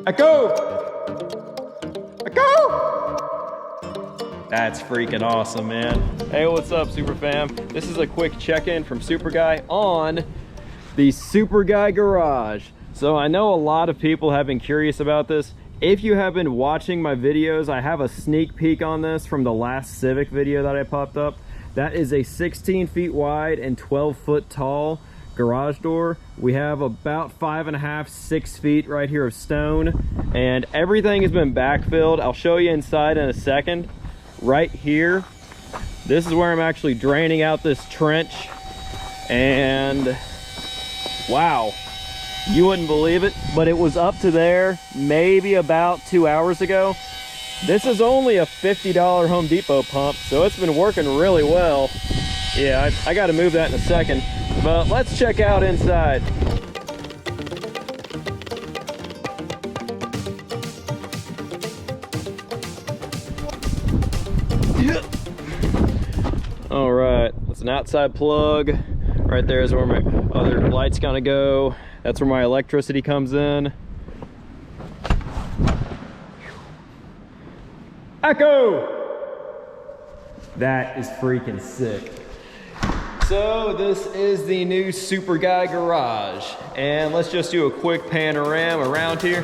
Echo! Echo! That's freaking awesome, man. Hey, what's up, Super Fam? This is a quick check-in from SuperGuy on the SuperGuy Garage. So I know a lot of people have been curious about this. If you have been watching my videos, I have a sneak peek on this from the last Civic video that I popped up. That is a 16 feet wide and 12 foot tall garage door. We have about 5.5, 6 feet right here of stone, and everything has been backfilled. I'll show you inside in a second. Right here, this is where I'm actually draining out this trench, and wow, you wouldn't believe it, but it was up to there maybe about 2 hours ago. This is only a $50 Home Depot pump, so it's been working really well. Yeah, I got to move that in a second, but let's check out inside. All right, it's an outside plug. Right there is where my other light's gonna go. That's where my electricity comes in. Echo! That is freaking sick. So this is the new SuperGuy Garage, and let's just do a quick panorama around here.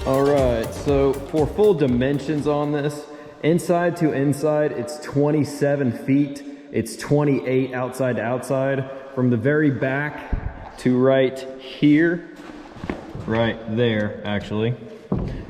All right, so for full dimensions on this, inside to inside, it's 27 feet. It's 28 outside to outside. From the very back to right here, right there, actually,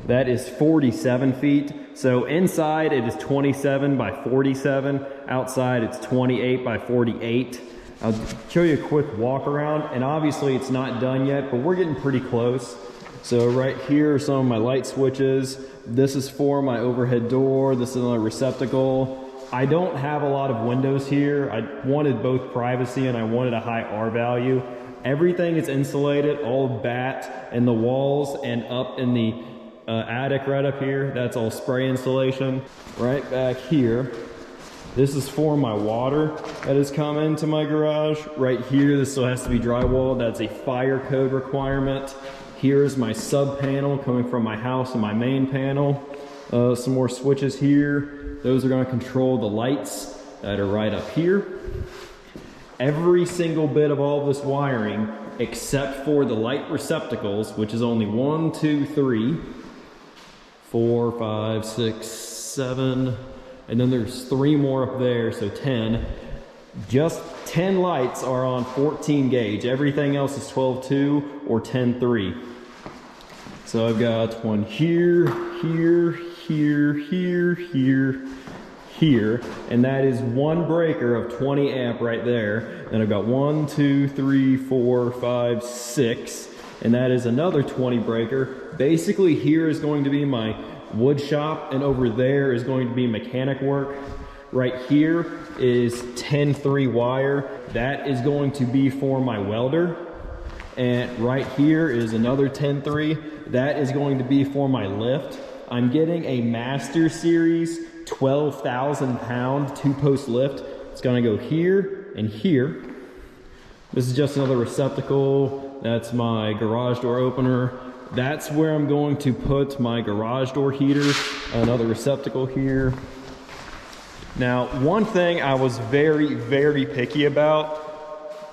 that is 47 feet. So inside it is 27 by 47. Outside it's 28 by 48. I'll show you a quick walk around, and obviously it's not done yet, but we're getting pretty close. So right here are some of my light switches. This is for my overhead door. This is another receptacle. I don't have a lot of windows here. I wanted both privacy and I wanted a high R value. Everything is insulated, all batt in the walls and up in the attic right up here. That's all spray insulation. Right back here, this is for my water that has come into my garage. Right here, this still has to be drywalled. That's a fire code requirement. Here's my sub panel coming from my house and my main panel. Some more switches here. Those are going to control the lights that are right up here. Every single bit of all this wiring, except for the light receptacles, which is only 1, 2, 3, 4, 5, 6, 7, and then there's 3 more up there, so 10. Just 10 lights are on 14 gauge. Everything else is 12.2 or 10.3. So I've got one here, here, here, here, here, here, and that is one breaker of 20 amp right there. And I've got 1, 2, 3, 4, 5, 6, and that is another 20 breaker. Basically here is going to be my wood shop, and over there is going to be mechanic work. Right here is 10.3 wire. That is going to be for my welder. And right here is another 10.3. That is going to be for my lift. I'm getting a Master Series 12,000 pound 2-post lift. It's gonna go here and here. This is just another receptacle. That's my garage door opener. That's where I'm going to put my garage door heater. Another receptacle here. Now, one thing I was very, very picky about,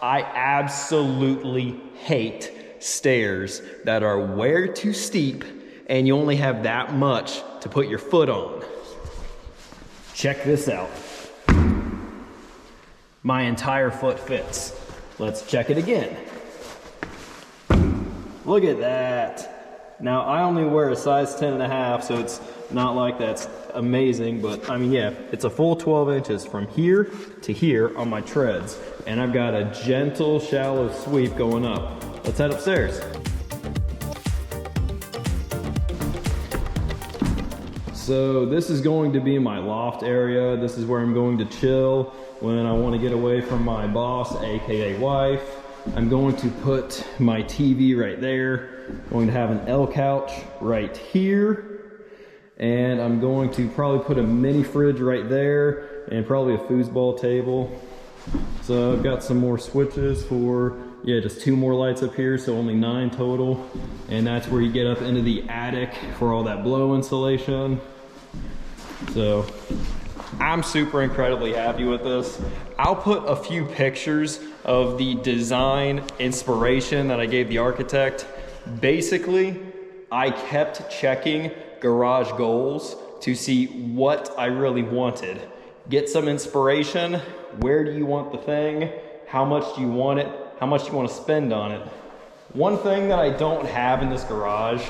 I absolutely hate stairs that are way too steep and you only have that much to put your foot on. Check this out. My entire foot fits. Let's check it again. Look at that. Now, I only wear a size 10.5, so it's not like that's amazing, but I mean, yeah, it's a full 12 inches from here to here on my treads, and I've got a gentle, shallow sweep going up. Let's head upstairs. So this is going to be my loft area. This is where I'm going to chill when I want to get away from my boss, aka wife. I'm going to put my TV right there. Going to have an L couch right here. And I'm going to probably put a mini fridge right there and probably a foosball table. So I've got some more switches for, yeah, just 2 more lights up here, so only 9 total. And that's where you get up into the attic for all that blow insulation. So I'm super incredibly happy with this. I'll put a few pictures of the design inspiration that I gave the architect. Basically, I kept checking garage goals to see what I really wanted. Get some inspiration. Where do you want the thing? How much do you want it? How much do you want to spend on it? One thing that I don't have in this garage,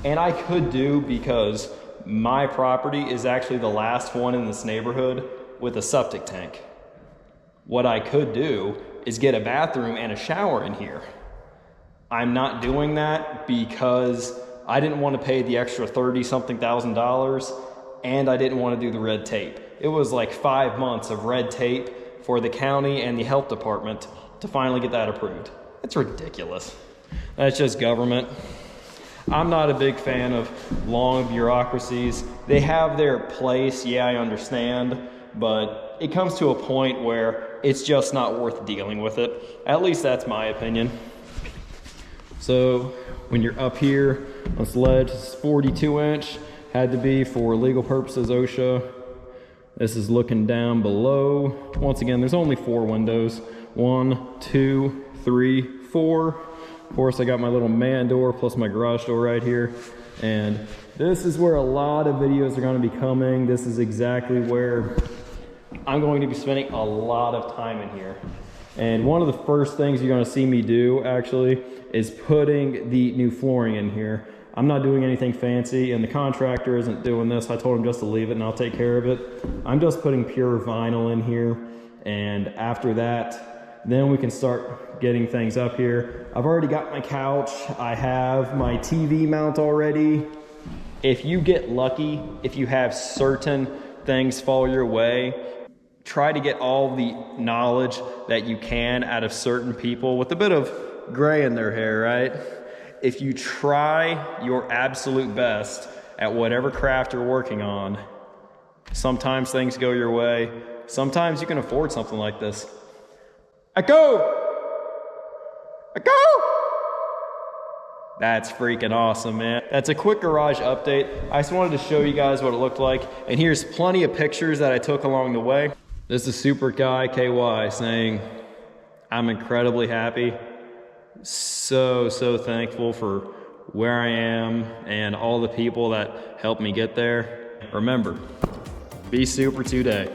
and I could do because my property is actually the last one in this neighborhood with a septic tank. What I could do is get a bathroom and a shower in here. I'm not doing that because I didn't want to pay the extra $30-something thousand, and I didn't want to do the red tape. It was like 5 months of red tape for the county and the health department to finally get that approved. It's ridiculous. That's just government. I'm not a big fan of long bureaucracies. They have their place, yeah, I understand, but it comes to a point where it's just not worth dealing with it. At least that's my opinion. So when you're up here on this ledge, it's 42 inch, had to be for legal purposes, OSHA. This is looking down below. Once again, there's only 4 windows. 1, 2, 3, 4. Of course, I got my little man door plus my garage door right here. And this is where a lot of videos are going to be coming. This is exactly where I'm going to be spending a lot of time in here. And one of the first things you're going to see me do, actually, is putting the new flooring in here. I'm not doing anything fancy, and the contractor isn't doing this. I told him just to leave it and I'll take care of it. I'm just putting pure vinyl in here, and after that, then we can start getting things up here. I've already got my couch. I have my TV mount already. If you get lucky, if you have certain things fall your way, try to get all the knowledge that you can out of certain people with a bit of gray in their hair, right? If you try your absolute best at whatever craft you're working on, sometimes things go your way. Sometimes you can afford something like this. That's freaking awesome, man. That's a quick garage update. I just wanted to show you guys what it looked like. And here's plenty of pictures that I took along the way. This is SuperGuy KY saying, I'm incredibly happy. So thankful for where I am and all the people that helped me get there. Remember, be super today.